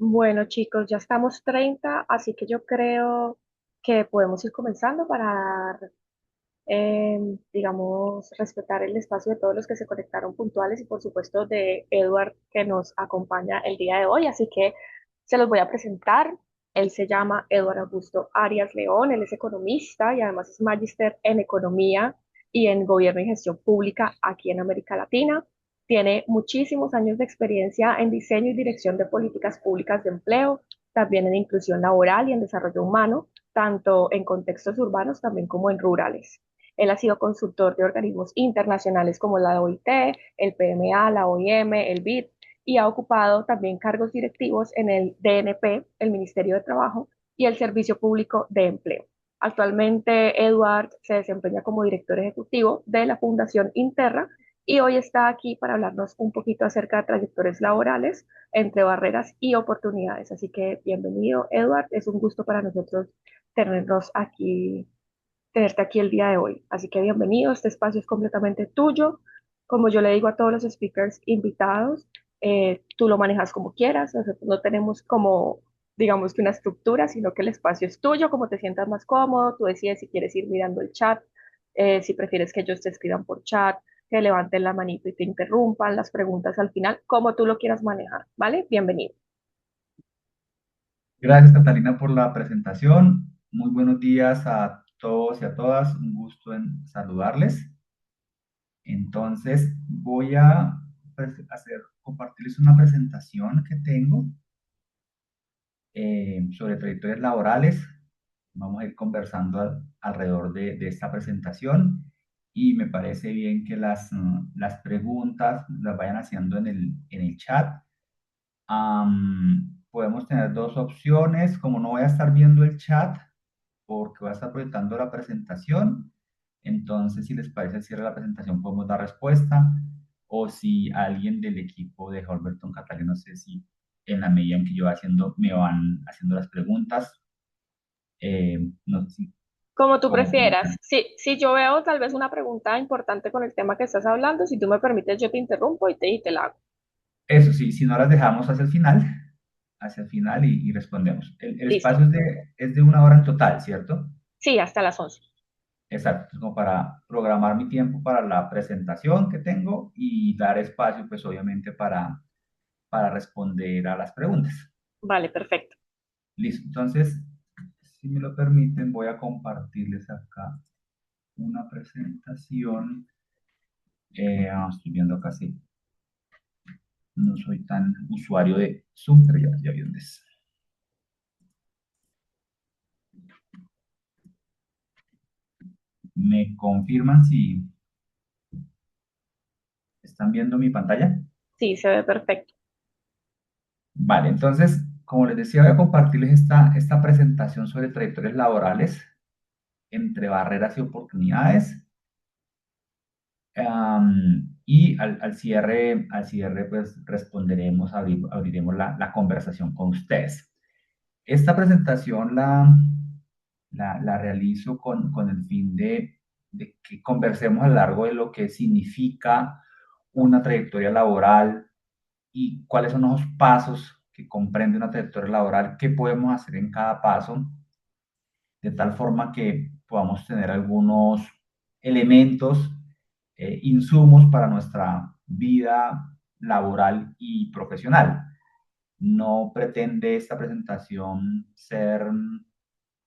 Bueno, chicos, ya estamos 30, así que yo creo que podemos ir comenzando para, digamos, respetar el espacio de todos los que se conectaron puntuales y por supuesto de Edward que nos acompaña el día de hoy. Así que se los voy a presentar. Él se llama Edward Augusto Arias León, él es economista y además es magíster en economía y en gobierno y gestión pública aquí en América Latina. Tiene muchísimos años de experiencia en diseño y dirección de políticas públicas de empleo, también en inclusión laboral y en desarrollo humano, tanto en contextos urbanos también como en rurales. Él ha sido consultor de organismos internacionales como la OIT, el PMA, la OIM, el BID, y ha ocupado también cargos directivos en el DNP, el Ministerio de Trabajo, y el Servicio Público de Empleo. Actualmente, Edward se desempeña como director ejecutivo de la Fundación Interra y hoy está aquí para hablarnos un poquito acerca de trayectorias laborales entre barreras y oportunidades. Así que bienvenido, Edward. Es un gusto para nosotros tenernos aquí, tenerte aquí el día de hoy. Así que bienvenido, este espacio es completamente tuyo. Como yo le digo a todos los speakers invitados, tú lo manejas como quieras, nosotros no tenemos como, digamos que una estructura, sino que el espacio es tuyo, como te sientas más cómodo, tú decides si quieres ir mirando el chat, si prefieres que ellos te escriban por chat, que levanten la manito y te interrumpan las preguntas al final, como tú lo quieras manejar, ¿vale? Bienvenido. Gracias, Catalina, por la presentación. Muy buenos días a todos y a todas. Un gusto en saludarles. Entonces, voy a compartirles una presentación que tengo sobre trayectorias laborales. Vamos a ir conversando alrededor de esta presentación y me parece bien que las preguntas las vayan haciendo en el chat. Podemos tener dos opciones. Como no voy a estar viendo el chat porque voy a estar proyectando la presentación, entonces si les parece al cierre de la presentación podemos dar respuesta, o si alguien del equipo de Holberton Catalina, no sé si en la medida en que yo voy haciendo, me van haciendo las preguntas, no sé si, Como tú como prefieras. Si yo veo tal vez una pregunta importante con el tema que estás hablando, si tú me permites, yo te interrumpo y te la hago. eso sí, si no las dejamos hacia el final y respondemos. El Listo. espacio es de 1 hora en total, ¿cierto? Sí, hasta las 11. Exacto, como para programar mi tiempo para la presentación que tengo y dar espacio, pues obviamente, para responder a las preguntas. Vale, perfecto. Listo, entonces, si me lo permiten, voy a compartirles acá una presentación. Estoy viendo casi, no soy tan usuario de Zoom, pero ya vi dónde es. ¿Me confirman si están viendo mi pantalla? Sí, se ve perfecto. Vale, entonces, como les decía, voy a compartirles esta presentación sobre trayectorias laborales entre barreras y oportunidades. Y al cierre, pues responderemos, abriremos la conversación con ustedes. Esta presentación la realizo con el fin de que conversemos a lo largo de lo que significa una trayectoria laboral y cuáles son los pasos que comprende una trayectoria laboral, qué podemos hacer en cada paso, de tal forma que podamos tener algunos elementos, insumos para nuestra vida laboral y profesional. No pretende esta presentación ser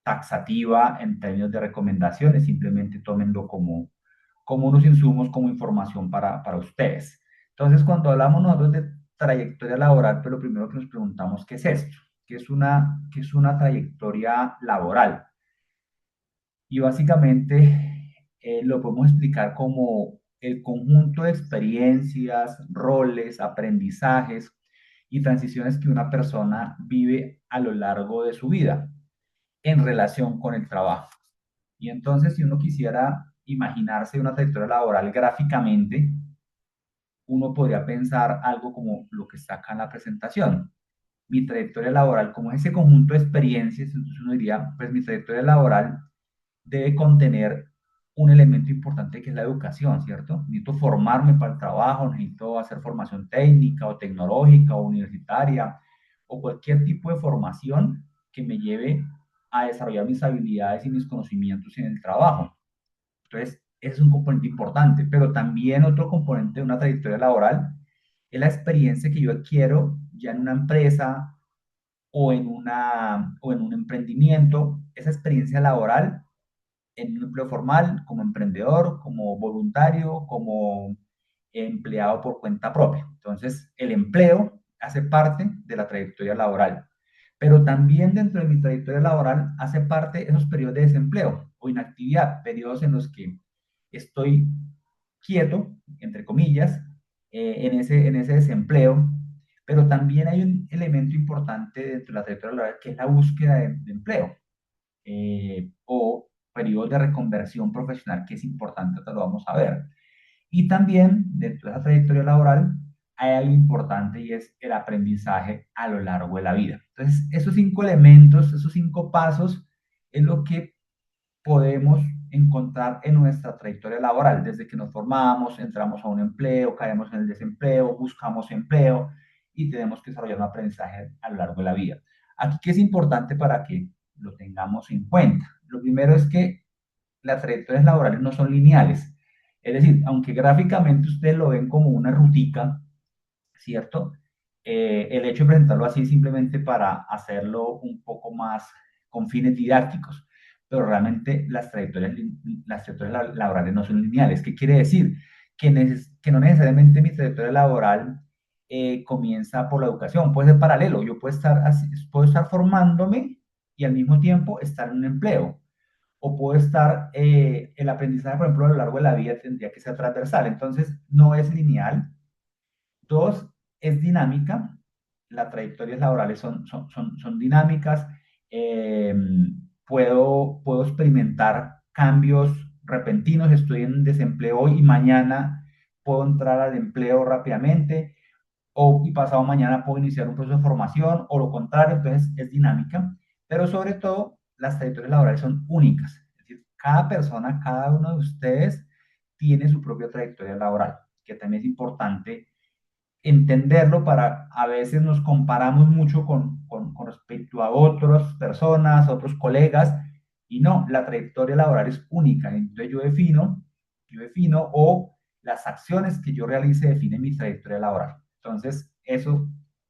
taxativa en términos de recomendaciones, simplemente tómenlo como unos insumos, como información para ustedes. Entonces, cuando hablamos nosotros de trayectoria laboral, pues lo primero que nos preguntamos, ¿qué es esto? ¿Qué es una trayectoria laboral? Y básicamente lo podemos explicar como el conjunto de experiencias, roles, aprendizajes y transiciones que una persona vive a lo largo de su vida en relación con el trabajo. Y entonces, si uno quisiera imaginarse una trayectoria laboral gráficamente, uno podría pensar algo como lo que está acá en la presentación. Mi trayectoria laboral, como ese conjunto de experiencias, entonces uno diría, pues mi trayectoria laboral debe contener un elemento importante que es la educación, ¿cierto? Necesito formarme para el trabajo, necesito hacer formación técnica o tecnológica o universitaria, o cualquier tipo de formación que me lleve a desarrollar mis habilidades y mis conocimientos en el trabajo. Entonces, ese es un componente importante, pero también otro componente de una trayectoria laboral es la experiencia que yo adquiero ya en una empresa o en un emprendimiento, esa experiencia laboral en un empleo formal, como emprendedor, como voluntario, como empleado por cuenta propia. Entonces, el empleo hace parte de la trayectoria laboral, pero también dentro de mi trayectoria laboral hace parte esos periodos de desempleo o inactividad, periodos en los que estoy quieto, entre comillas, en ese desempleo, pero también hay un elemento importante dentro de la trayectoria laboral que es la búsqueda de empleo o periodos de reconversión profesional, que es importante, te lo vamos a ver. Y también dentro de esa trayectoria laboral hay algo importante y es el aprendizaje a lo largo de la vida. Entonces, esos 5 elementos, esos 5 pasos, es lo que podemos encontrar en nuestra trayectoria laboral, desde que nos formamos, entramos a un empleo, caemos en el desempleo, buscamos empleo y tenemos que desarrollar un aprendizaje a lo largo de la vida. Aquí, ¿qué es importante para que lo tengamos en cuenta? Lo primero es que las trayectorias laborales no son lineales. Es decir, aunque gráficamente ustedes lo ven como una rutica, ¿cierto? El hecho de presentarlo así simplemente para hacerlo un poco más con fines didácticos, pero realmente las trayectorias laborales no son lineales. ¿Qué quiere decir? Que no necesariamente mi trayectoria laboral comienza por la educación, puede ser paralelo. Yo puedo estar formándome y al mismo tiempo estar en un empleo. O puedo estar, el aprendizaje, por ejemplo, a lo largo de la vida tendría que ser transversal. Entonces, no es lineal. Dos, es dinámica. Las trayectorias laborales son dinámicas. Eh, puedo experimentar cambios repentinos. Estoy en desempleo hoy y mañana puedo entrar al empleo rápidamente y pasado mañana puedo iniciar un proceso de formación o lo contrario, entonces es dinámica, pero sobre todo las trayectorias laborales son únicas, es decir, cada persona, cada uno de ustedes tiene su propia trayectoria laboral, que también es importante entenderlo para, a veces nos comparamos mucho con respecto a otras personas, otros colegas, y no, la trayectoria laboral es única, entonces yo defino o las acciones que yo realice definen mi trayectoria laboral. Entonces, eso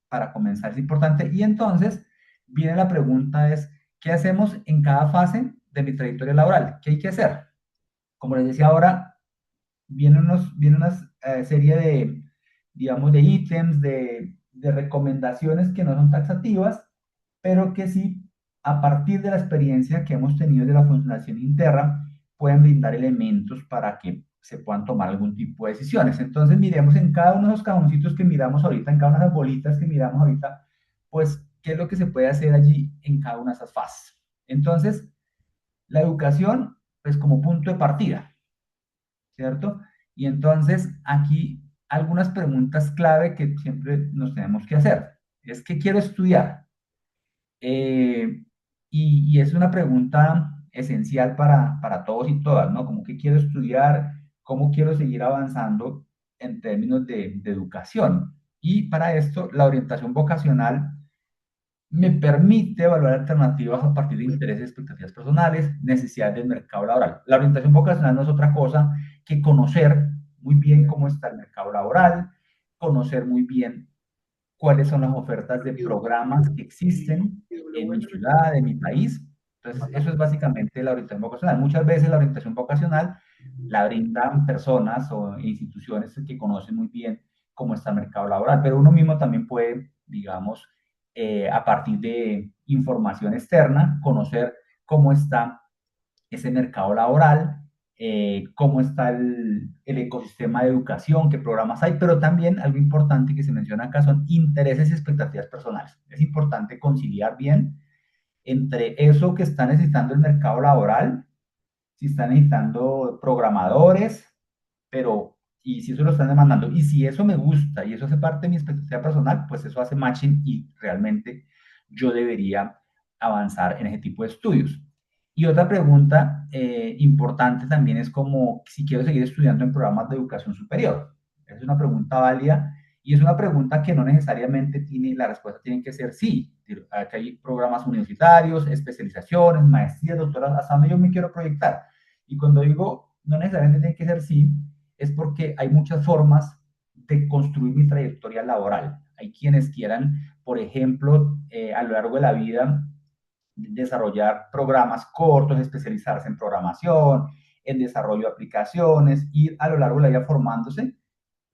para comenzar es importante. Y entonces viene la pregunta es, ¿qué hacemos en cada fase de mi trayectoria laboral? ¿Qué hay que hacer? Como les decía ahora, viene una serie de, digamos, de ítems, de recomendaciones que no son taxativas, pero que sí, a partir de la experiencia que hemos tenido de la funcionación interna, pueden brindar elementos para que se puedan tomar algún tipo de decisiones. Entonces, miremos en cada uno de los cajoncitos que miramos ahorita, en cada una de las bolitas que miramos ahorita, pues, qué es lo que se puede hacer allí en cada una de esas fases. Entonces, la educación, pues, como punto de partida. ¿Cierto? Y entonces aquí algunas preguntas clave que siempre nos tenemos que hacer. Es que quiero estudiar. Eh, y es una pregunta esencial para todos y todas, ¿no? Como que quiero estudiar, cómo quiero seguir avanzando en términos de educación. Y para esto, la orientación vocacional me permite evaluar alternativas a partir de intereses y expectativas personales, necesidades del mercado laboral. La orientación vocacional no es otra cosa que conocer muy bien cómo está el mercado laboral, conocer muy bien cuáles son las ofertas de programas que existen en mi ciudad, en mi país. Entonces, eso es básicamente la orientación vocacional. Muchas veces la orientación vocacional la brindan personas o instituciones que conocen muy bien cómo está el mercado laboral, pero uno mismo también puede, digamos, a partir de información externa, conocer cómo está ese mercado laboral, cómo está el ecosistema de educación, qué programas hay, pero también algo importante que se menciona acá son intereses y expectativas personales. Es importante conciliar bien entre eso que está necesitando el mercado laboral, si está necesitando programadores, pero y si eso lo están demandando, y si eso me gusta y eso hace parte de mi expectativa personal, pues eso hace matching y realmente yo debería avanzar en ese tipo de estudios. Y otra pregunta importante también es como si quiero seguir estudiando en programas de educación superior. Es una pregunta válida Y es una pregunta que no necesariamente tiene, la respuesta tiene que ser sí. Aquí hay programas universitarios, especializaciones, maestrías, doctorados, hasta donde yo me quiero proyectar. Y cuando digo no necesariamente tiene que ser sí, es porque hay muchas formas de construir mi trayectoria laboral. Hay quienes quieran, por ejemplo, a lo largo de la vida, desarrollar programas cortos, especializarse en programación, en desarrollo de aplicaciones, ir a lo largo de la vida formándose,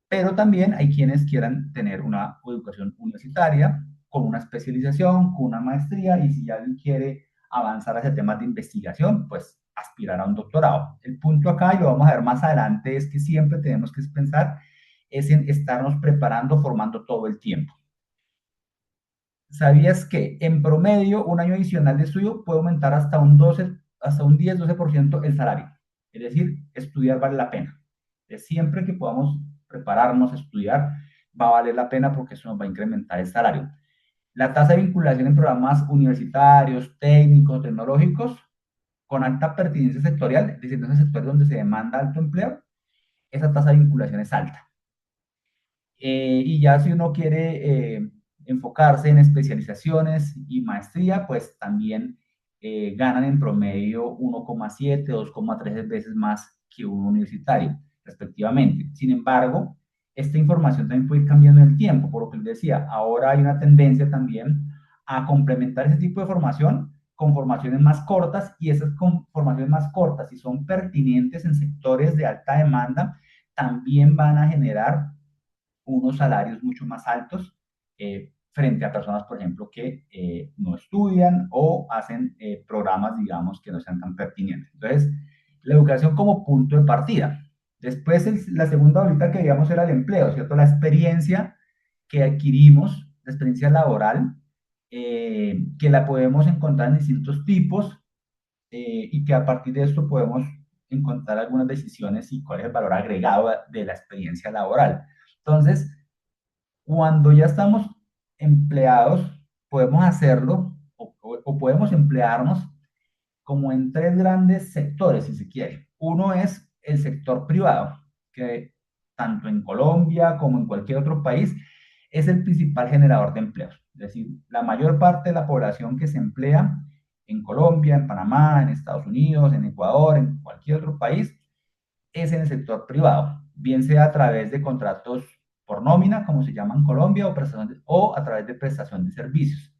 pero también hay quienes quieran tener una educación universitaria con una especialización, con una maestría, y si alguien quiere avanzar hacia temas de investigación, pues aspirar a un doctorado. El punto acá, y lo vamos a ver más adelante, es que siempre tenemos que pensar es en estarnos preparando, formando todo el tiempo. ¿Sabías que en promedio un año adicional de estudio puede aumentar hasta un 10-12% el salario? Es decir, estudiar vale la pena. Siempre que podamos prepararnos, estudiar, va a valer la pena porque eso nos va a incrementar el salario. La tasa de vinculación en programas universitarios, técnicos, tecnológicos, con alta pertinencia sectorial, es decir, en esos sectores donde se demanda alto empleo, esa tasa de vinculación es alta. Y ya si uno quiere enfocarse en especializaciones y maestría, pues también ganan en promedio 1,7, 2,3 veces más que un universitario, respectivamente. Sin embargo, esta información también puede ir cambiando en el tiempo, por lo que les decía, ahora hay una tendencia también a complementar ese tipo de formación con formaciones más cortas, y esas formaciones más cortas, si son pertinentes en sectores de alta demanda, también van a generar unos salarios mucho más altos frente a personas, por ejemplo, que no estudian o hacen programas, digamos, que no sean tan pertinentes. Entonces, la educación como punto de partida. Después, la segunda bolita que veíamos era el empleo, ¿cierto? La experiencia que adquirimos, la experiencia laboral, que la podemos encontrar en distintos tipos, y que a partir de esto podemos encontrar algunas decisiones y cuál es el valor agregado de la experiencia laboral. Entonces, cuando ya estamos empleados, podemos hacerlo o podemos emplearnos como en tres grandes sectores, si se quiere. Uno es el sector privado, que tanto en Colombia como en cualquier otro país es el principal generador de empleos. Es decir, la mayor parte de la población que se emplea en Colombia, en Panamá, en Estados Unidos, en Ecuador, en cualquier otro país, es en el sector privado, bien sea a través de contratos por nómina, como se llama en Colombia, o a través de prestación de servicios.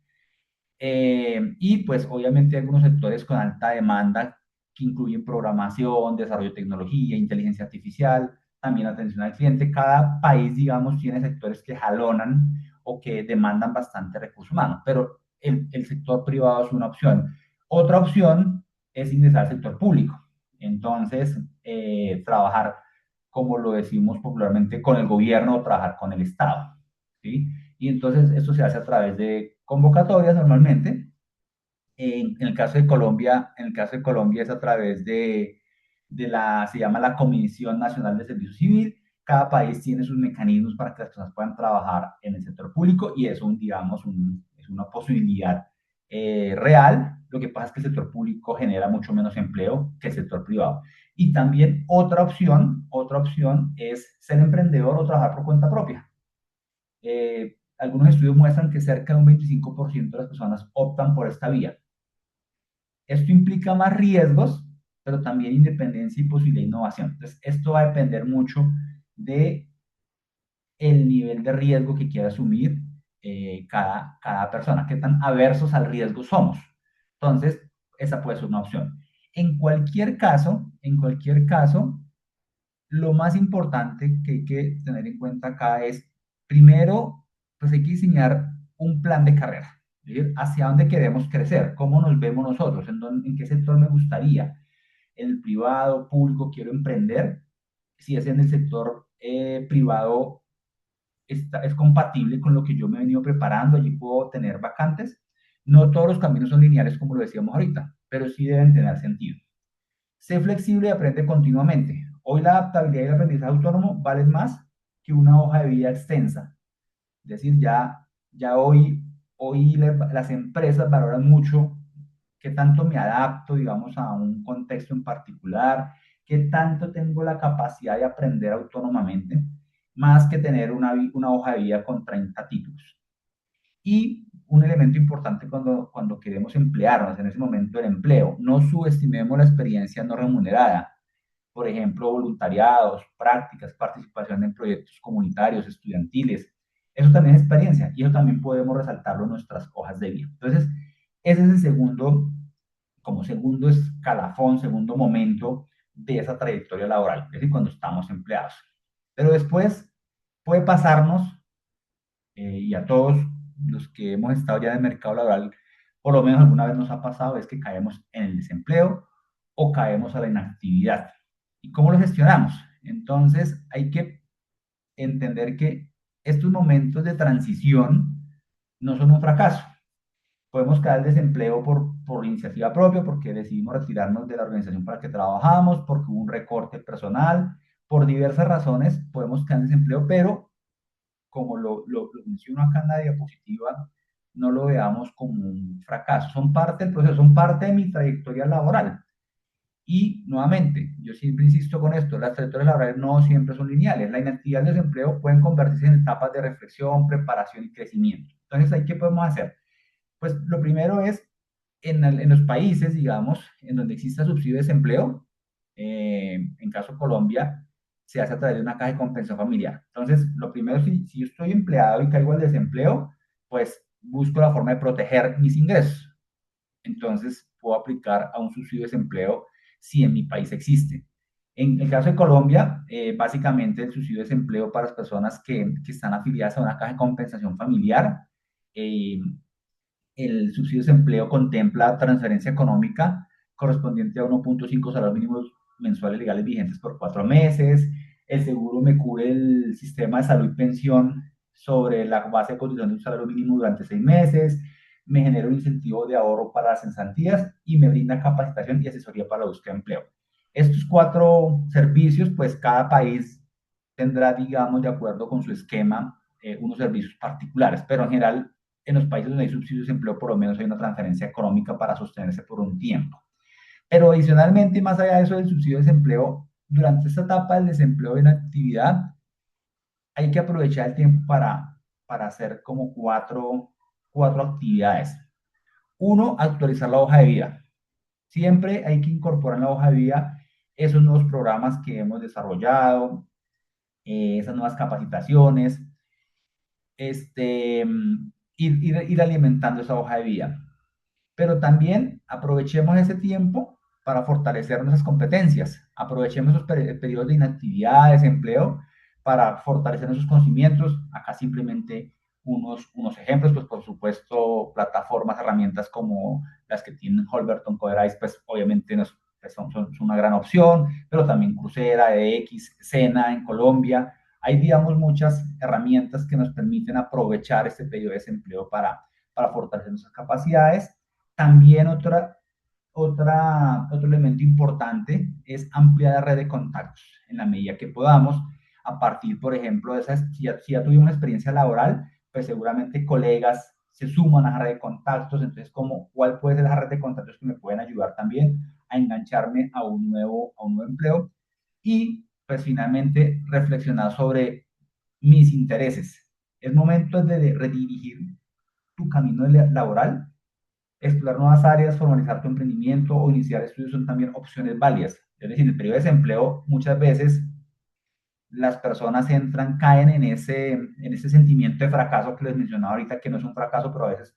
Y pues obviamente hay algunos sectores con alta demanda que incluyen programación, desarrollo de tecnología, inteligencia artificial, también atención al cliente. Cada país, digamos, tiene sectores que jalonan o que demandan bastante recursos humanos, pero el sector privado es una opción. Otra opción es ingresar al sector público. Entonces, trabajar, como lo decimos popularmente, con el gobierno o trabajar con el Estado. ¿Sí? Y entonces esto se hace a través de convocatorias normalmente. En el caso de Colombia, es a través se llama la Comisión Nacional de Servicio Civil. Cada país tiene sus mecanismos para que las personas puedan trabajar en el sector público, y eso, digamos, es una posibilidad real. Lo que pasa es que el sector público genera mucho menos empleo que el sector privado. Y también otra opción es ser emprendedor o trabajar por cuenta propia. Algunos estudios muestran que cerca de un 25% de las personas optan por esta vía. Esto implica más riesgos, pero también independencia y posibilidad de innovación. Entonces, esto va a depender mucho de el nivel de riesgo que quiera asumir cada persona, qué tan aversos al riesgo somos. Entonces, esa puede ser una opción. En cualquier caso, lo más importante que hay que tener en cuenta acá es, primero, pues hay que diseñar un plan de carrera, es decir, hacia dónde queremos crecer, cómo nos vemos nosotros, en qué sector me gustaría, en el privado, público, quiero emprender. Si es en el sector privado, es compatible con lo que yo me he venido preparando, allí puedo tener vacantes. No todos los caminos son lineales, como lo decíamos ahorita, pero sí deben tener sentido. Sé flexible y aprende continuamente. Hoy la adaptabilidad y el aprendizaje autónomo valen más que una hoja de vida extensa. Es decir, ya hoy las empresas valoran mucho qué tanto me adapto, digamos, a un contexto en particular, qué tanto tengo la capacidad de aprender autónomamente. más que tener una hoja de vida con 30 títulos. Y un elemento importante cuando queremos emplearnos en ese momento del empleo, no subestimemos la experiencia no remunerada. Por ejemplo, voluntariados, prácticas, participación en proyectos comunitarios, estudiantiles. Eso también es experiencia y eso también podemos resaltarlo en nuestras hojas de vida. Entonces, ese es el segundo, como segundo escalafón, segundo momento de esa trayectoria laboral, es decir, cuando estamos empleados. Pero después puede pasarnos, y a todos los que hemos estado ya en el mercado laboral, por lo menos alguna vez nos ha pasado, es que caemos en el desempleo o caemos a la inactividad. ¿Y cómo lo gestionamos? Entonces hay que entender que estos momentos de transición no son un fracaso. Podemos caer en desempleo por iniciativa propia, porque decidimos retirarnos de la organización para la que trabajamos, porque hubo un recorte personal, por diversas razones podemos caer en desempleo, pero como lo menciono acá en la diapositiva, no lo veamos como un fracaso. Son parte del proceso, son parte de mi trayectoria laboral. Y nuevamente, yo siempre insisto con esto, las trayectorias laborales no siempre son lineales. La inactividad y el desempleo pueden convertirse en etapas de reflexión, preparación y crecimiento. Entonces, ¿ahí qué podemos hacer? Pues lo primero es, en los países, digamos, en donde exista subsidio de desempleo, en caso de Colombia, se hace a través de una caja de compensación familiar. Entonces, lo primero, si yo estoy empleado y caigo al desempleo, pues busco la forma de proteger mis ingresos. Entonces, puedo aplicar a un subsidio de desempleo si en mi país existe. En el caso de Colombia, básicamente el subsidio de desempleo para las personas que están afiliadas a una caja de compensación familiar, eh, el subsidio de desempleo contempla transferencia económica correspondiente a 1.5 salarios mínimos mensuales legales vigentes por 4 meses. El seguro me cubre el sistema de salud y pensión sobre la base de cotización de un salario mínimo durante 6 meses. Me genera un incentivo de ahorro para las cesantías y me brinda capacitación y asesoría para la búsqueda de empleo. Estos 4 servicios, pues cada país tendrá, digamos, de acuerdo con su esquema, unos servicios particulares, pero en general en los países donde hay subsidios de empleo, por lo menos hay una transferencia económica para sostenerse por un tiempo. Pero adicionalmente, más allá de eso del subsidio de desempleo, durante esta etapa del desempleo en actividad, hay que aprovechar el tiempo para hacer como cuatro actividades. Uno, actualizar la hoja de vida. Siempre hay que incorporar en la hoja de vida esos nuevos programas que hemos desarrollado, esas nuevas capacitaciones, ir alimentando esa hoja de vida. Pero también aprovechemos ese tiempo para fortalecer nuestras competencias. Aprovechemos esos periodos de inactividad, desempleo, para fortalecer nuestros conocimientos. Acá simplemente unos ejemplos, pues por supuesto, plataformas, herramientas como las que tienen Holberton, Coderice, pues obviamente pues son una gran opción, pero también Coursera, EX, Sena en Colombia. Hay, digamos, muchas herramientas que nos permiten aprovechar este periodo de desempleo para fortalecer nuestras capacidades. También otro elemento importante es ampliar la red de contactos en la medida que podamos, a partir, por ejemplo, de esas, si ya tuvimos una experiencia laboral, pues seguramente colegas se suman a la red de contactos, entonces, ¿cuál puede ser la red de contactos que me pueden ayudar también a engancharme a un nuevo empleo? Y, pues, finalmente, reflexionar sobre mis intereses. Es momento de redirigir tu camino laboral. Explorar nuevas áreas, formalizar tu emprendimiento o iniciar estudios son también opciones válidas. Es decir, en el periodo de desempleo muchas veces las personas entran, caen en ese sentimiento de fracaso que les mencionaba ahorita, que no es un fracaso, pero a veces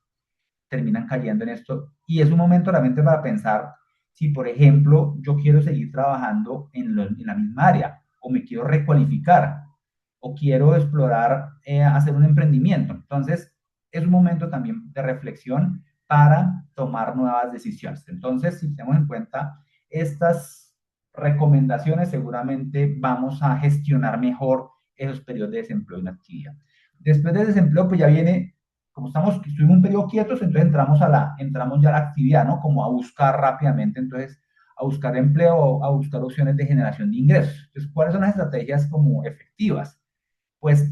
terminan cayendo en esto. Y es un momento realmente para pensar si, por ejemplo, yo quiero seguir trabajando en la misma área o me quiero recualificar o quiero explorar, hacer un emprendimiento. Entonces, es un momento también de reflexión para tomar nuevas decisiones. Entonces, si tenemos en cuenta estas recomendaciones, seguramente vamos a gestionar mejor esos periodos de desempleo y inactividad. Después del desempleo, pues ya viene, como estuvimos un periodo quietos, entonces entramos ya a la actividad, ¿no? Como a buscar rápidamente, entonces, a buscar empleo, a buscar opciones de generación de ingresos. Entonces, ¿cuáles son las estrategias como efectivas? Pues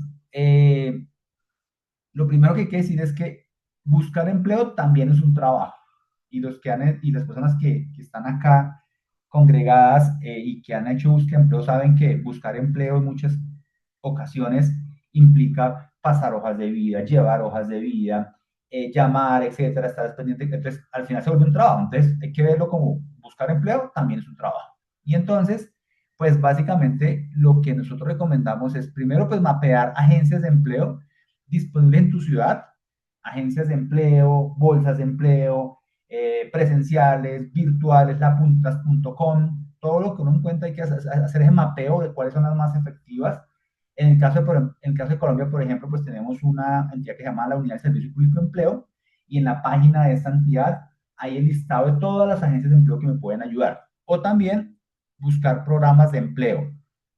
lo primero que hay que decir es que buscar empleo también es un trabajo. Y las personas que están acá congregadas, y que han hecho búsqueda de empleo saben que buscar empleo en muchas ocasiones implica pasar hojas de vida, llevar hojas de vida, llamar, etcétera, estar pendiente, entonces al final se vuelve un trabajo, entonces hay que verlo como buscar empleo también es un trabajo. Y entonces, pues básicamente lo que nosotros recomendamos es primero pues mapear agencias de empleo disponibles en tu ciudad, agencias de empleo, bolsas de empleo, presenciales, virtuales, lapuntas.com, todo lo que uno encuentra hay que hacer ese mapeo de cuáles son las más efectivas. En el caso de Colombia, por ejemplo, pues tenemos una entidad que se llama la Unidad de Servicio Público de Empleo y en la página de esta entidad hay el listado de todas las agencias de empleo que me pueden ayudar. O también buscar programas de empleo.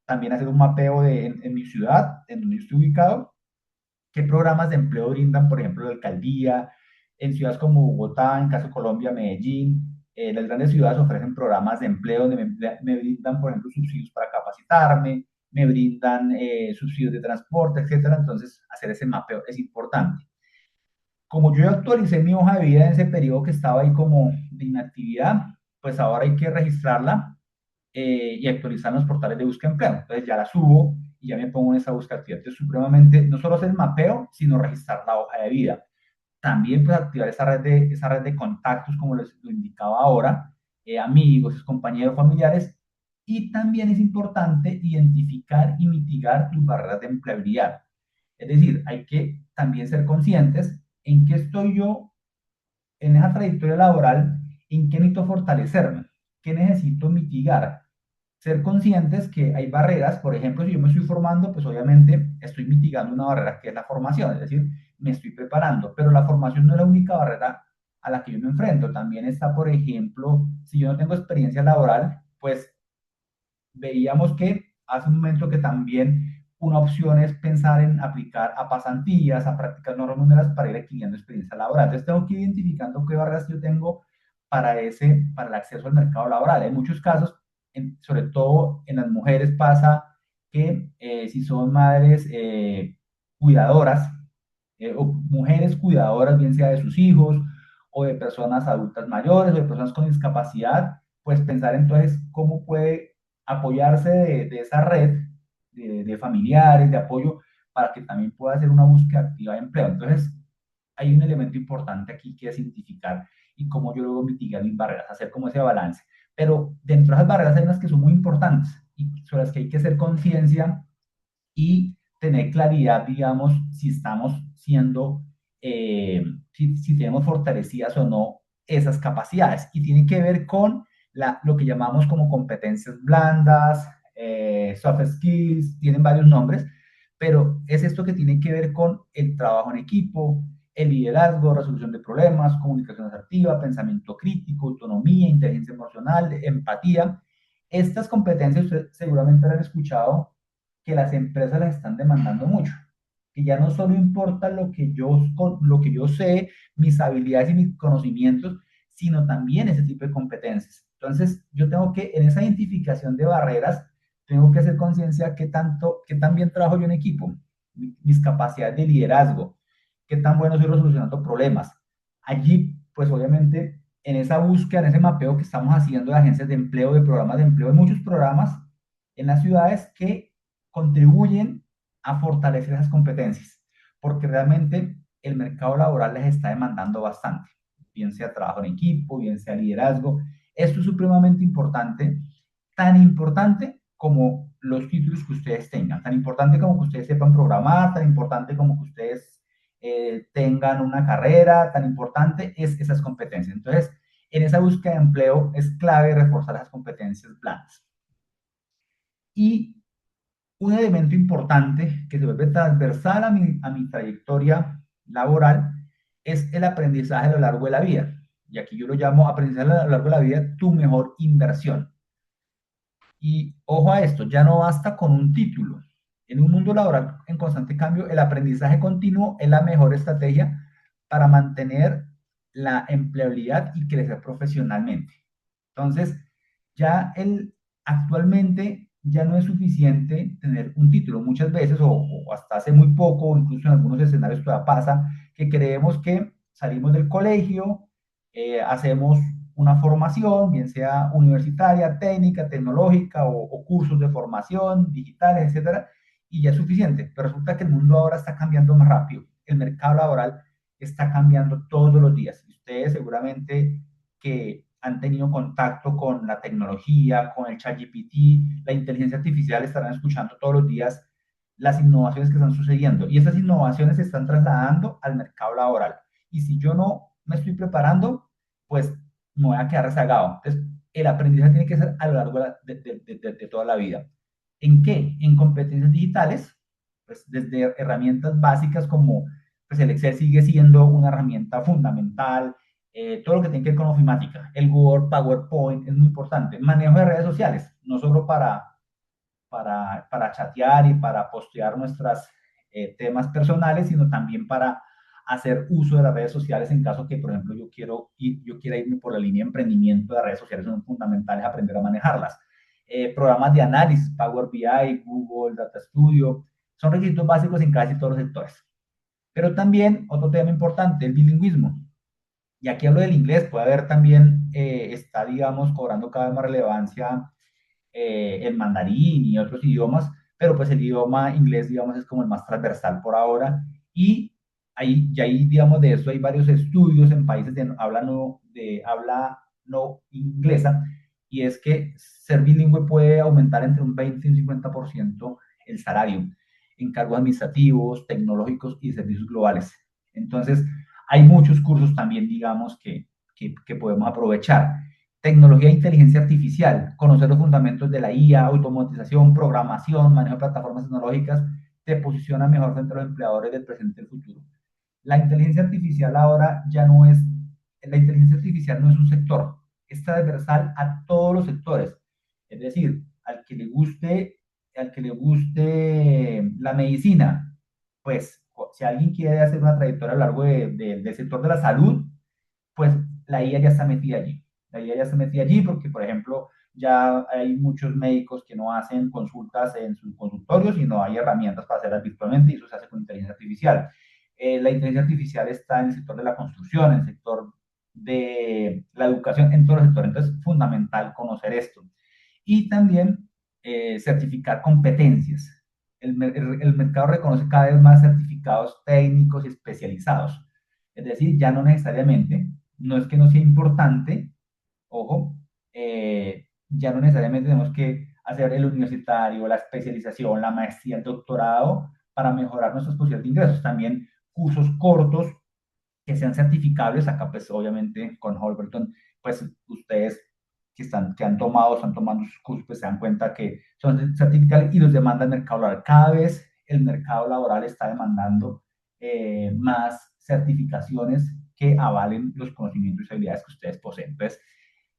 También hacer un mapeo en mi ciudad, en donde yo estoy ubicado, qué programas de empleo brindan, por ejemplo, la alcaldía, en ciudades como Bogotá, en caso de Colombia, Medellín, las grandes ciudades ofrecen programas de empleo donde me brindan, por ejemplo, subsidios para capacitarme, me brindan subsidios de transporte, etcétera. Entonces, hacer ese mapeo es importante. Como yo actualicé mi hoja de vida en ese periodo que estaba ahí como de inactividad, pues ahora hay que registrarla y actualizar los portales de búsqueda de empleo. Entonces ya la subo y ya me pongo en esa búsqueda activa. Entonces, supremamente, no solo hacer el mapeo, sino registrar la hoja de vida. También pues activar esa red de contactos, como les lo indicaba ahora, amigos, compañeros, familiares. Y también es importante identificar y mitigar tus barreras de empleabilidad. Es decir, hay que también ser conscientes en qué estoy yo en esa trayectoria laboral, en qué necesito fortalecerme, qué necesito mitigar, ser conscientes que hay barreras. Por ejemplo, si yo me estoy formando, pues obviamente estoy mitigando una barrera que es la formación, es decir, me estoy preparando, pero la formación no es la única barrera a la que yo me enfrento. También está, por ejemplo, si yo no tengo experiencia laboral, pues veíamos que hace un momento que también una opción es pensar en aplicar a pasantías, a prácticas no remuneradas para ir adquiriendo experiencia laboral. Entonces tengo que ir identificando qué barreras yo tengo para el acceso al mercado laboral. En muchos casos, sobre todo en las mujeres pasa que si son madres cuidadoras o mujeres cuidadoras, bien sea de sus hijos o de personas adultas mayores o de personas con discapacidad, pues pensar entonces cómo puede apoyarse de esa red de familiares, de apoyo, para que también pueda hacer una búsqueda activa de empleo. Entonces, hay un elemento importante aquí que es identificar y cómo yo luego mitigar mis barreras, hacer como ese balance. Pero dentro de esas barreras hay unas que son muy importantes y sobre las que hay que hacer conciencia y tener claridad, digamos, si estamos siendo, si tenemos fortalecidas o no esas capacidades. Y tiene que ver con lo que llamamos como competencias blandas, soft skills, tienen varios nombres, pero es esto que tiene que ver con el trabajo en equipo, el liderazgo, resolución de problemas, comunicación asertiva, pensamiento crítico, autonomía, inteligencia emocional, empatía. Estas competencias ustedes seguramente han escuchado que las empresas las están demandando mucho, que ya no solo importa lo que yo sé, mis habilidades y mis conocimientos, sino también ese tipo de competencias. Entonces, yo tengo que, en esa identificación de barreras, tengo que hacer conciencia qué tan bien trabajo yo en equipo, mis capacidades de liderazgo, qué tan bueno soy resolucionando problemas. Allí, pues obviamente, en esa búsqueda, en ese mapeo que estamos haciendo de agencias de empleo, de programas de empleo, hay muchos programas en las ciudades que contribuyen a fortalecer esas competencias, porque realmente el mercado laboral les está demandando bastante, bien sea trabajo en equipo, bien sea liderazgo. Esto es supremamente importante, tan importante como los títulos que ustedes tengan, tan importante como que ustedes sepan programar, tan importante como que ustedes tengan una carrera, tan importante es esas competencias. Entonces, en esa búsqueda de empleo es clave reforzar las competencias blandas. Y un elemento importante que se vuelve transversal a mi trayectoria laboral es el aprendizaje a lo largo de la vida. Y aquí yo lo llamo aprendizaje a lo largo de la vida, tu mejor inversión. Y ojo a esto, ya no basta con un título. En un mundo laboral en constante cambio, el aprendizaje continuo es la mejor estrategia para mantener la empleabilidad y crecer profesionalmente. Entonces, ya actualmente ya no es suficiente tener un título. Muchas veces, o hasta hace muy poco, o incluso en algunos escenarios todavía pasa, que creemos que salimos del colegio, hacemos una formación, bien sea universitaria, técnica, tecnológica o cursos de formación digitales, etcétera, y ya es suficiente. Pero resulta que el mundo ahora está cambiando más rápido. El mercado laboral está cambiando todos los días. Ustedes seguramente que han tenido contacto con la tecnología, con el ChatGPT, la inteligencia artificial, estarán escuchando todos los días las innovaciones que están sucediendo. Y esas innovaciones se están trasladando al mercado laboral. Y si yo no me estoy preparando, pues me voy a quedar rezagado. Entonces, el aprendizaje tiene que ser a lo largo de toda la vida. ¿En qué? En competencias digitales, pues desde herramientas básicas como pues el Excel sigue siendo una herramienta fundamental, todo lo que tiene que ver con ofimática, el Word, PowerPoint es muy importante, manejo de redes sociales, no solo para chatear y para postear nuestros temas personales, sino también para hacer uso de las redes sociales en caso que, por ejemplo, yo quiera irme por la línea de emprendimiento de las redes sociales, son fundamentales aprender a manejarlas. Programas de análisis, Power BI, Google, Data Studio, son requisitos básicos en casi todos los sectores. Pero también otro tema importante, el bilingüismo. Y aquí hablo del inglés, puede haber también, está, digamos, cobrando cada vez más relevancia el mandarín y otros idiomas, pero pues el idioma inglés, digamos, es como el más transversal por ahora. Y ahí, digamos, de eso hay varios estudios en países de habla no inglesa, y es que ser bilingüe puede aumentar entre un 20 y un 50% el salario en cargos administrativos, tecnológicos y servicios globales. Entonces, hay muchos cursos también, digamos, que podemos aprovechar. Tecnología e inteligencia artificial, conocer los fundamentos de la IA, automatización, programación, manejo de plataformas tecnológicas, te posiciona mejor frente a los empleadores del presente y del futuro. La inteligencia artificial ahora ya no es, la inteligencia artificial no es un sector, es transversal a todos los sectores. Es decir, al que le guste la medicina, pues si alguien quiere hacer una trayectoria a lo largo del sector de la salud, pues la IA ya está metida allí. La IA ya está metida allí porque, por ejemplo, ya hay muchos médicos que no hacen consultas en sus consultorios, sino hay herramientas para hacerlas virtualmente y eso se hace con inteligencia artificial. La inteligencia artificial está en el sector de la construcción, en el sector de la educación, en todos los sectores. Entonces, es fundamental conocer esto. Y también certificar competencias. El mercado reconoce cada vez más certificados técnicos y especializados. Es decir, ya no necesariamente, no es que no sea importante, ojo, ya no necesariamente tenemos que hacer el universitario, la especialización, la maestría, el doctorado para mejorar nuestras posibilidades de ingresos. También cursos cortos que sean certificables. Acá, pues, obviamente, con Holberton, pues, ustedes que han tomado, están tomando sus cursos, pues se dan cuenta que son certificables y los demanda el mercado laboral. Cada vez el mercado laboral está demandando más certificaciones que avalen los conocimientos y habilidades que ustedes poseen. Entonces,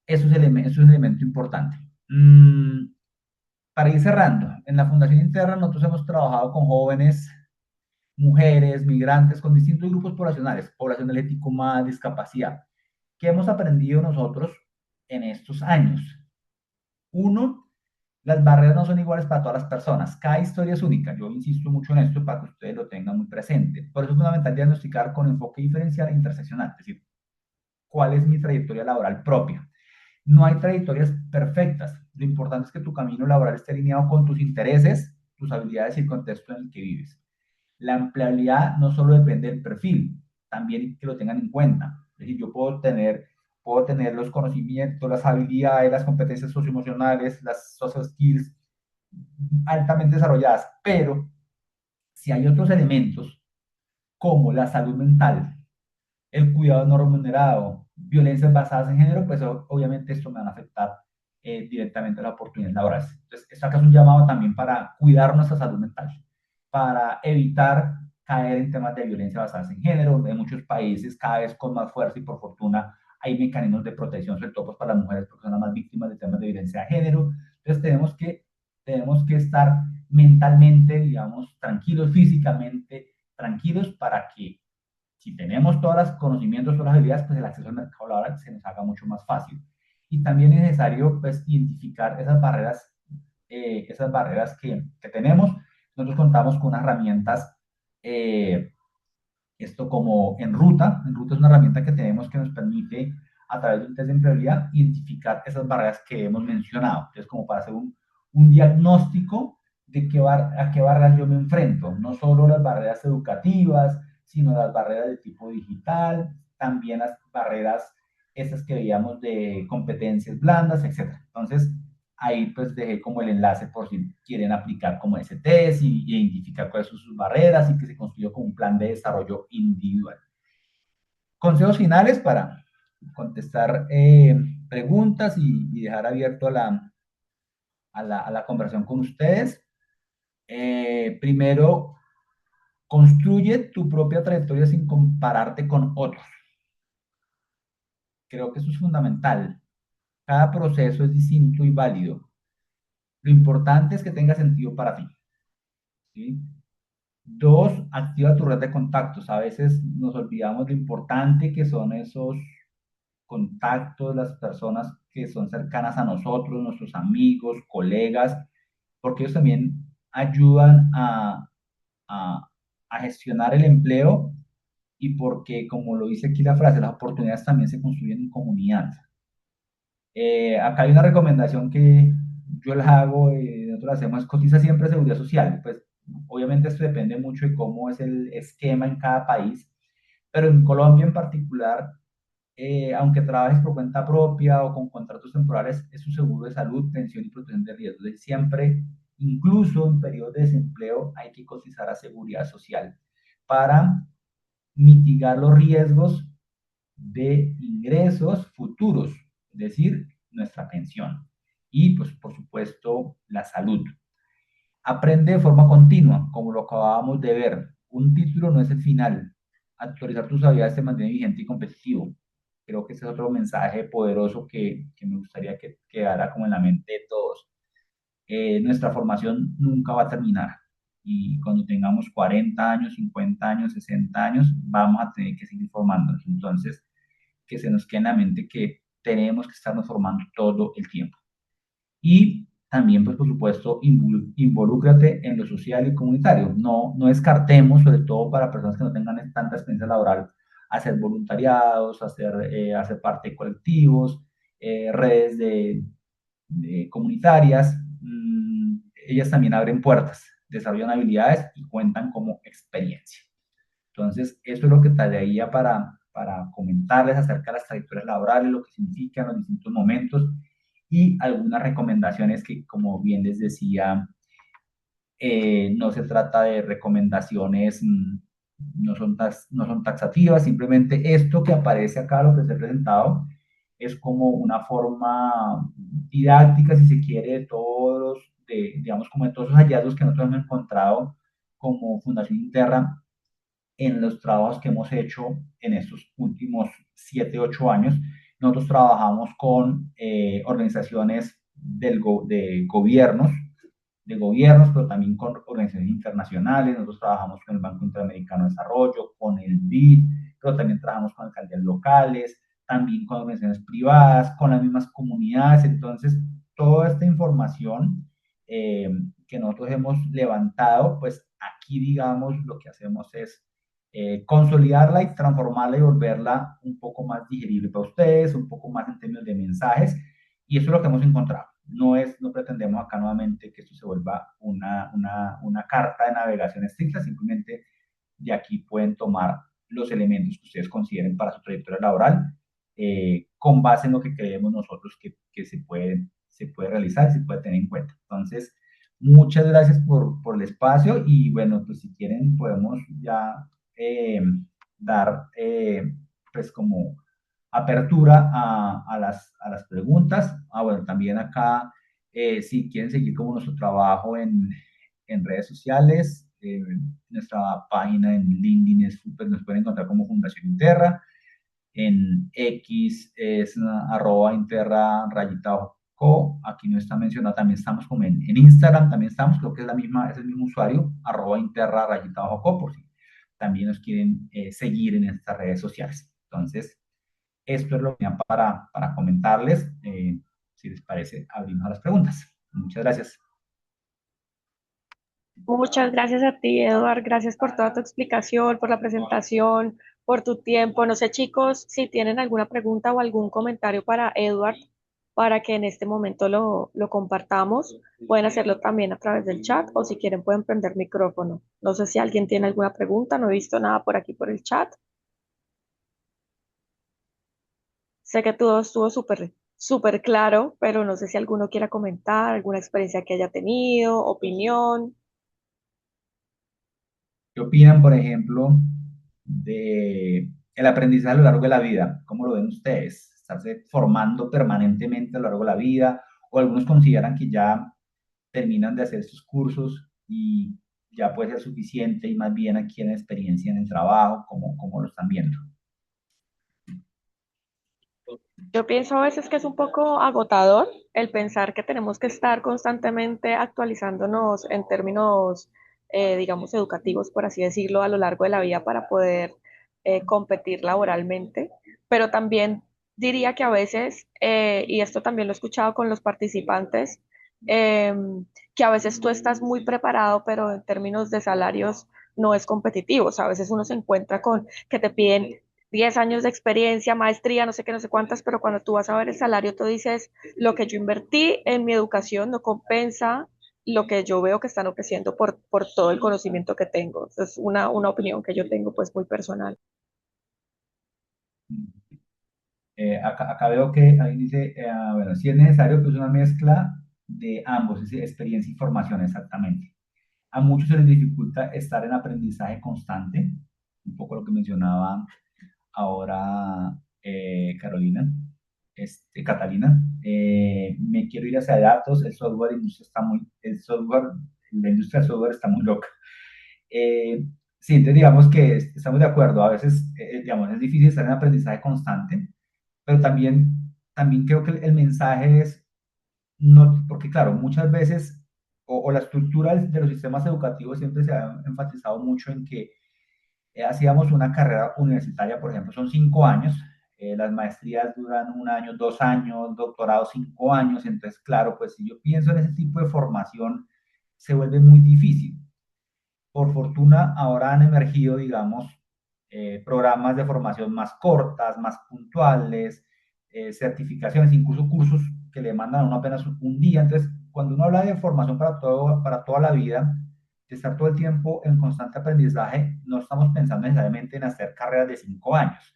eso es un elemento importante. Para ir cerrando, en la Fundación Interna nosotros hemos trabajado con jóvenes, mujeres, migrantes, con distintos grupos poblacionales, población LGTBIQ+, discapacidad. ¿Qué hemos aprendido nosotros en estos años? Uno, las barreras no son iguales para todas las personas. Cada historia es única. Yo insisto mucho en esto para que ustedes lo tengan muy presente. Por eso es fundamental diagnosticar con enfoque diferencial e interseccional. Es decir, ¿cuál es mi trayectoria laboral propia? No hay trayectorias perfectas. Lo importante es que tu camino laboral esté alineado con tus intereses, tus habilidades y el contexto en el que vives. La empleabilidad no solo depende del perfil, también que lo tengan en cuenta. Es decir, yo puedo tener los conocimientos, las habilidades, las competencias socioemocionales, las social skills altamente desarrolladas, pero si hay otros elementos como la salud mental, el cuidado no remunerado, violencias basadas en género, pues obviamente esto me va a afectar directamente a las oportunidades laborales. Entonces, esto acá es un llamado también para cuidar nuestra salud mental, para evitar caer en temas de violencia basada en género. En muchos países, cada vez con más fuerza y por fortuna, hay mecanismos de protección, sobre todo pues, para las mujeres, porque son las más víctimas de temas de violencia de género. Entonces, tenemos que estar mentalmente, digamos, tranquilos, físicamente tranquilos, para que si tenemos todos los conocimientos, todas las habilidades, pues el acceso al mercado laboral se nos haga mucho más fácil. Y también es necesario, pues, identificar esas barreras que tenemos. Nosotros contamos con unas herramientas, esto como En Ruta es una herramienta que tenemos que nos permite, a través de un test de empleabilidad, identificar esas barreras que hemos mencionado. Entonces, como para hacer un diagnóstico a qué barreras yo me enfrento, no solo las barreras educativas, sino las barreras de tipo digital, también las barreras estas que veíamos de competencias blandas, etcétera. Entonces, ahí pues dejé como el enlace por si quieren aplicar como ese test y identificar cuáles son sus barreras y que se construyó como un plan de desarrollo individual. Consejos finales para contestar preguntas y dejar abierto a la conversación con ustedes. Primero, construye tu propia trayectoria sin compararte con otros. Creo que eso es fundamental. Cada proceso es distinto y válido. Lo importante es que tenga sentido para ti. ¿Sí? Dos, activa tu red de contactos. A veces nos olvidamos de lo importante que son esos contactos, las personas que son cercanas a nosotros, nuestros amigos, colegas, porque ellos también ayudan a, a gestionar el empleo y porque, como lo dice aquí la frase, las oportunidades también se construyen en comunidad. Acá hay una recomendación que yo la hago, nosotros la hacemos, es cotiza siempre seguridad social. Pues obviamente esto depende mucho de cómo es el esquema en cada país, pero en Colombia en particular, aunque trabajes por cuenta propia o con contratos temporales, es un seguro de salud, pensión y protección de riesgos. Entonces, siempre, incluso en periodos de desempleo, hay que cotizar a seguridad social para mitigar los riesgos de ingresos futuros, es decir, nuestra pensión. Y, pues, por supuesto, la salud. Aprende de forma continua, como lo acabábamos de ver. Un título no es el final. Actualizar tus habilidades te mantiene vigente y competitivo. Creo que ese es otro mensaje poderoso que me gustaría que quedara como en la mente de todos. Nuestra formación nunca va a terminar. Y cuando tengamos 40 años, 50 años, 60 años, vamos a tener que seguir formándonos. Entonces, que se nos quede en la mente que tenemos que estarnos formando todo el tiempo. Y también, pues, por supuesto, involúcrate en lo social y comunitario. No descartemos, sobre todo para personas que no tengan tanta experiencia laboral, hacer voluntariados, hacer parte de colectivos, redes comunitarias. Ellas también abren puertas, desarrollan habilidades y cuentan como experiencia. Entonces, eso es lo que traería para comentarles acerca de las trayectorias laborales, lo que significan los distintos momentos y algunas recomendaciones que, como bien les decía, no se trata de recomendaciones, no son taxativas, simplemente esto que aparece acá, lo que se ha presentado, es como una forma didáctica, si se quiere, de todos, digamos, como de todos los hallazgos que nosotros hemos encontrado como Fundación Interra en los trabajos que hemos hecho en estos últimos 7, 8 años. Nosotros trabajamos con organizaciones de gobiernos, pero también con organizaciones internacionales. Nosotros trabajamos con el Banco Interamericano de Desarrollo, con el BID, pero también trabajamos con alcaldías locales, también con organizaciones privadas, con las mismas comunidades. Entonces, toda esta información que nosotros hemos levantado, pues aquí, digamos, lo que hacemos es consolidarla y transformarla y volverla un poco más digerible para ustedes, un poco más en términos de mensajes, y eso es lo que hemos encontrado. No pretendemos acá nuevamente que esto se vuelva una carta de navegación estricta, simplemente de aquí pueden tomar los elementos que ustedes consideren para su trayectoria laboral, con base en lo que creemos nosotros que se puede realizar y se puede tener en cuenta. Entonces, muchas gracias por el espacio y bueno, pues si quieren podemos ya eh, dar pues como apertura a las preguntas. Bueno, también acá, si quieren seguir como nuestro trabajo en redes sociales, nuestra página en LinkedIn pues nos pueden encontrar como Fundación Interra, en X es @interra rayita co, aquí no está mencionado, también estamos como en Instagram, también estamos, creo que es es el mismo usuario, @interra rayita co, por si también nos quieren seguir en estas redes sociales. Entonces, esto es lo que tenía para comentarles. Si les parece, abrimos a las preguntas. Muchas gracias. Muchas gracias a ti, Eduard. Gracias por toda tu explicación, por la presentación, por tu tiempo. No sé, chicos, si tienen alguna pregunta o algún comentario para Eduard. para que en este momento lo compartamos. Pueden hacerlo también a través del chat o si quieren pueden prender micrófono. No sé si alguien tiene alguna pregunta, no he visto nada por aquí por el chat. Sé que todo estuvo súper claro, pero no sé si alguno quiera comentar alguna experiencia que haya tenido, opinión. ¿Qué opinan, por ejemplo, de el aprendizaje a lo largo de la vida? ¿Cómo lo ven ustedes? ¿Estarse formando permanentemente a lo largo de la vida? ¿O algunos consideran que ya terminan de hacer sus cursos y ya puede ser suficiente y más bien adquieren experiencia en el trabajo? ¿Cómo lo están viendo? Yo pienso a veces que es un poco agotador el pensar que tenemos que estar constantemente actualizándonos en términos, digamos, educativos, por así decirlo, a lo largo de la vida para poder competir laboralmente. Pero también diría que a veces, y esto también lo he escuchado con los participantes, eh, que a veces tú estás muy preparado, pero en términos de salarios no es competitivo. O sea, a veces uno se encuentra con que te piden 10 años de experiencia, maestría, no sé qué, no sé cuántas, pero cuando tú vas a ver el salario, tú dices, lo que yo invertí en mi educación no compensa lo que yo veo que están ofreciendo por todo el conocimiento que tengo. Es una opinión que yo tengo pues muy personal. Acá veo que ahí dice, bueno, si es necesario, pues una mezcla de ambos, es decir, experiencia y formación, exactamente. A muchos se les dificulta estar en aprendizaje constante, un poco lo que mencionaba ahora Carolina, Catalina. Me quiero ir hacia datos, el software, el software, la industria del software está muy loca. Eh, sí, entonces digamos que estamos de acuerdo, a veces, digamos, es difícil estar en aprendizaje constante, pero también creo que el mensaje es, no, porque claro, muchas veces, o la estructura de los sistemas educativos siempre se ha enfatizado mucho en que hacíamos una carrera universitaria, por ejemplo, son 5 años, las maestrías duran 1 año, 2 años, doctorado 5 años, entonces, claro, pues si yo pienso en ese tipo de formación, se vuelve muy difícil. Por fortuna, ahora han emergido, digamos, programas de formación más cortas, más puntuales, certificaciones, incluso cursos que le mandan a uno apenas un día. Entonces, cuando uno habla de formación para toda la vida, de estar todo el tiempo en constante aprendizaje, no estamos pensando necesariamente en hacer carreras de 5 años,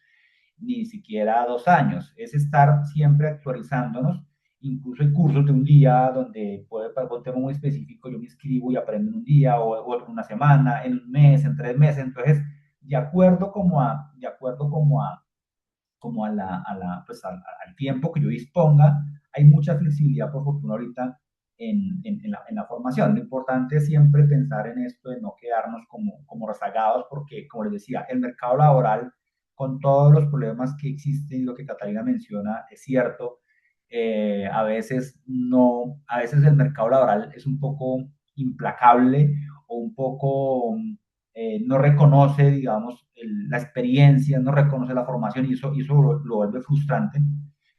ni siquiera 2 años. Es estar siempre actualizándonos. Incluso hay cursos de un día donde puede, para un tema muy específico, yo me inscribo y aprendo en un día, o en una semana, en un mes, en 3 meses. Entonces, pues al tiempo que yo disponga, hay mucha flexibilidad por fortuna ahorita en la formación. Lo importante es siempre pensar en esto de no quedarnos como rezagados, porque, como les decía, el mercado laboral, con todos los problemas que existen y lo que Catalina menciona, es cierto. A veces no, a veces el mercado laboral es un poco implacable o un poco no reconoce, digamos, la experiencia, no reconoce la formación y eso lo vuelve frustrante.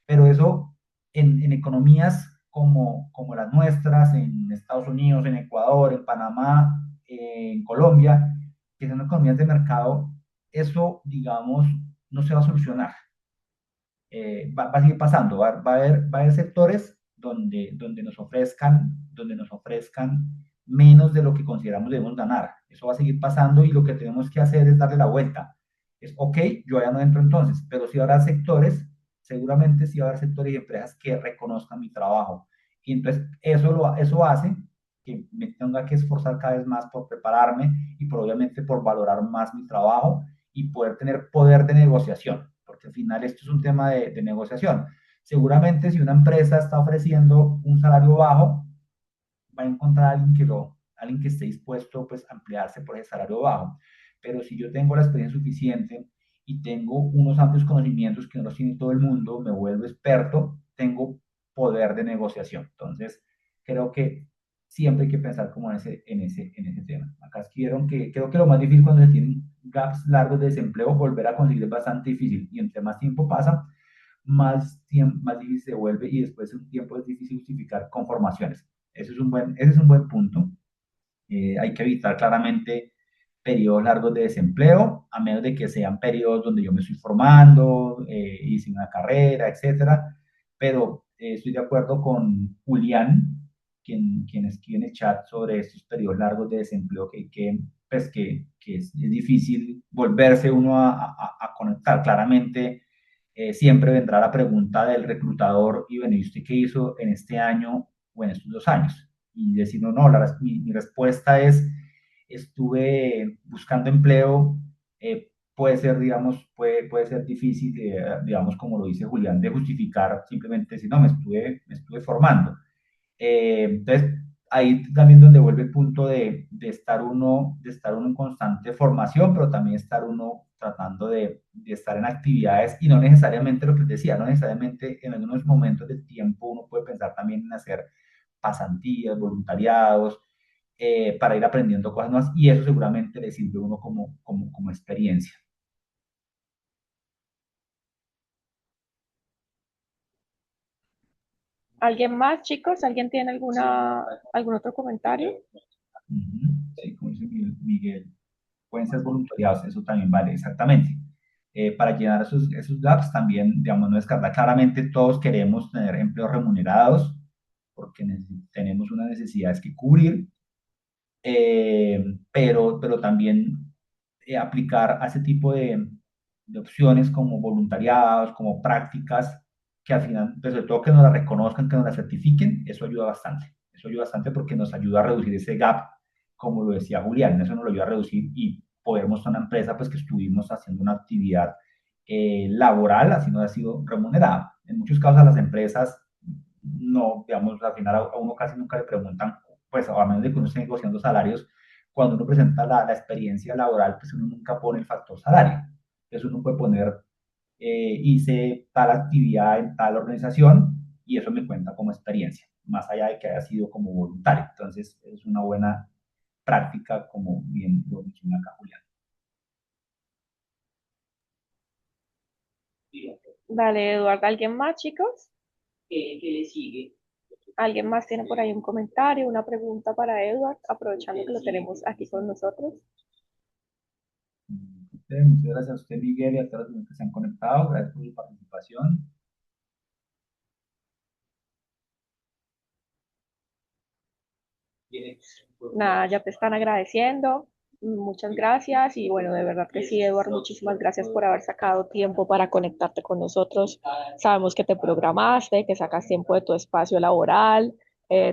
Pero eso en economías como las nuestras, en Estados Unidos, en Ecuador, en Panamá, en Colombia, que son economías de mercado, eso, digamos, no se va a solucionar. Va a seguir pasando, va a haber sectores donde nos ofrezcan menos de lo que consideramos debemos ganar. Eso va a seguir pasando y lo que tenemos que hacer es darle la vuelta. Es, ok, yo ya no entro entonces, pero sí habrá sectores, seguramente sí va a haber sectores y empresas que reconozcan mi trabajo. Y entonces eso hace que me tenga que esforzar cada vez más por prepararme y obviamente por valorar más mi trabajo y poder tener poder de negociación, porque al final esto es un tema de negociación. Seguramente si una empresa está ofreciendo un salario bajo, va a encontrar a alguien que esté dispuesto pues, a emplearse por ese salario bajo. Pero si yo tengo la experiencia suficiente y tengo unos amplios conocimientos que no los tiene todo el mundo, me vuelvo experto, tengo poder de negociación. Entonces, creo que siempre hay que pensar como en ese tema. Acá escribieron que creo que lo más difícil cuando se tienen gaps largos de desempleo, volver a conseguir es bastante difícil y entre más tiempo pasa, más difícil se vuelve y después de un tiempo es difícil justificar conformaciones. Ese es un buen punto. Hay que evitar claramente periodos largos de desempleo, a menos de que sean periodos donde yo me estoy formando, hice una carrera, etcétera. Pero estoy de acuerdo con Julián, quien escribe en el chat sobre estos periodos largos de desempleo pues que es difícil volverse uno a conectar. Claramente, siempre vendrá la pregunta del reclutador, y bueno, ¿y usted qué hizo en este año o en estos 2 años? Y decir, no, no, mi respuesta es, estuve buscando empleo, puede ser, digamos, puede ser difícil, digamos, como lo dice Julián, de justificar simplemente decir, no, me estuve formando. Entonces, ahí también donde vuelve el punto de estar uno en constante formación, pero también estar uno tratando de estar en actividades y no necesariamente lo que te decía, no necesariamente en algunos momentos del tiempo uno puede pensar también en hacer pasantías, voluntariados, para ir aprendiendo cosas nuevas y eso seguramente le sirve a uno como experiencia. ¿Alguien más, chicos? ¿Alguien tiene algún otro comentario? Ujú. Sí, como dice Miguel, pueden ser voluntariados, eso también vale, exactamente. Para llenar esos gaps también, digamos, no descartar. Claramente todos queremos tener empleos remunerados porque tenemos unas necesidades que cubrir, pero también aplicar a ese tipo de opciones como voluntariados, como prácticas, que al final, pues, sobre todo que nos la reconozcan, que nos la certifiquen, eso ayuda bastante. Eso ayuda bastante porque nos ayuda a reducir ese gap, como lo decía Julián, eso nos lo ayuda a reducir y poder mostrar a una empresa pues, que estuvimos haciendo una actividad laboral, así no ha sido remunerada. En muchos casos a las empresas no, digamos, al final a uno casi nunca le preguntan, pues a menos de que uno esté negociando salarios, cuando uno presenta la experiencia laboral, pues uno nunca pone el factor salario. Entonces uno puede poner, hice tal actividad en tal organización y eso me cuenta como experiencia, más allá de que haya sido como voluntario. Entonces es una buena práctica, como bien lo menciona acá Julián. Dale, Eduardo. ¿Alguien más, chicos? ¿Alguien más tiene por ahí un comentario, una pregunta para Edward, aprovechando que lo tenemos aquí con nosotros? Muchas gracias a usted, Miguel, y a todos los que se han conectado. Gracias por su participación. Nada, ya te están agradeciendo. Muchas gracias y bueno, de verdad que sí, Eduardo, muchísimas gracias por haber sacado tiempo para conectarte con nosotros. Sabemos que te programaste, que sacas tiempo de tu espacio laboral,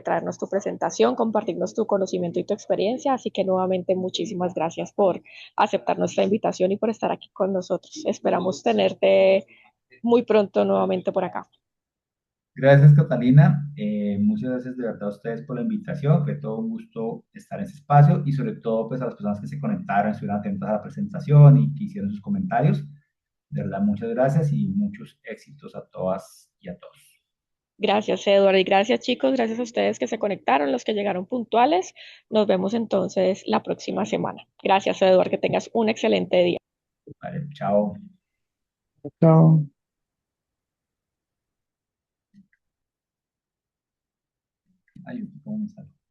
traernos tu presentación, compartirnos tu conocimiento y tu experiencia. Así que nuevamente muchísimas gracias por aceptar nuestra invitación y por estar aquí con nosotros. Esperamos tenerte muy pronto nuevamente por acá. Gracias, Catalina. Muchas gracias de verdad a ustedes por la invitación. Fue todo un gusto estar en ese espacio y sobre todo pues a las personas que se conectaron, estuvieron atentas a la presentación y que hicieron sus comentarios. De verdad, muchas gracias y muchos éxitos a todas y a todos. Gracias, Eduardo, y gracias, chicos. Gracias a ustedes que se conectaron, los que llegaron puntuales. Nos vemos entonces la próxima semana. Gracias, Eduardo, que tengas un excelente día. Vale, chao. Chao. Ay, ¿cómo me sale?